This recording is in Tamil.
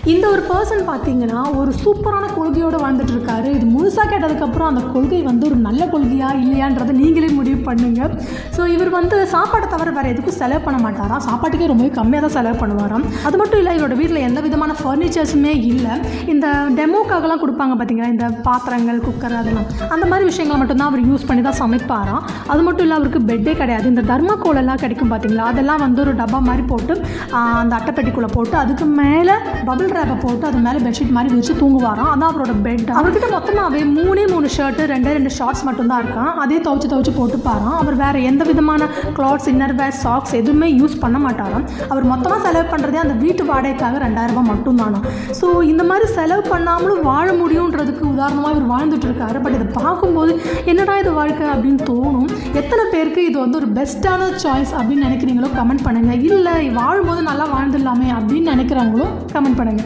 இந்த ஒரு பர்சன் பார்த்தீங்கன்னா ஒரு சூப்பரான கொள்கையோடு வாழ்ந்துட்டு இருக்காரு. இது முழுசாக கேட்டதுக்கப்புறம் அந்த கொள்கை வந்து ஒரு நல்ல கொள்கையா இல்லையான்றதை நீங்களே முடிவு பண்ணுங்கள். ஸோ இவர் வந்து சாப்பாட்டை தவிர வேறு எதுக்கும் செலவு பண்ண மாட்டாராம். சாப்பாட்டுக்கே ரொம்பவே கம்மியாக தான் செலவு பண்ணுவாராம். அது மட்டும் இல்லை, இவரோட வீட்டில் எந்த விதமான ஃபர்னிச்சர்ஸுமே இல்லை. இந்த டெமோக்காகலாம் கொடுப்பாங்க பார்த்தீங்களா, இந்த பாத்திரங்கள், குக்கர், அதெல்லாம் அந்த மாதிரி விஷயங்களை மட்டும்தான் அவர் யூஸ் பண்ணி தான் சமைப்பாராம். அது மட்டும் இல்லை, அவருக்கு பெட்டே கிடையாது. இந்த தர்மாக்கோலெல்லாம் கிடைக்கும் பார்த்தீங்களா, அதெல்லாம் வந்து ஒரு டப்பா மாதிரி போட்டு அந்த அட்டைப்பெட்டிக்குள்ளே போட்டு அதுக்கு மேலே பபிள் ரேப்பை போட்டு அது மேலே பெட்ஷீட் மாதிரி வச்சு தூங்குவாராம். அதான் அவரோட பெட். அவர்கிட்ட மொத்தமாகவே 3 ஷர்ட்டு 2 ஷார்ட்ஸ் மட்டும்தான் இருக்கான். அதே துவைச்சு போட்டுப்பாராம். அவர் வேறு எந்த விதமான கிளாத்ஸ், இன்னர் வேர், சாக்ஸ் எதுவுமே யூஸ் பண்ண மாட்டாராம். அவர் மொத்தமாக செலவு பண்ணுறதே அந்த வீட்டு வாடகைக்காக 2000 ரூபாய் மட்டும்தானா. ஸோ இந்த மாதிரி செலவு பண்ணாமலும் வாழ முடியுன்றதுக்கு உதாரணமாக இவர் வாழ்ந்துட்டு இருக்காரு. பட் இதை பார்க்கும்போது என்னடா இது வாழ்க்கை அப்படின்னு தோணும். எத்தனை பேருக்கு இது வந்து ஒரு பெஸ்ட்டான சாய்ஸ் அப்படின்னு நினைக்கிறீங்களோ கமெண்ட் பண்ணுங்கள். இல்லை வாழும்போது நல்லா வாழ்ந்துடலாமே அப்படின்னு நினைக்கிறாங்களோ கமெண்ட் பண்ணுங்கள்.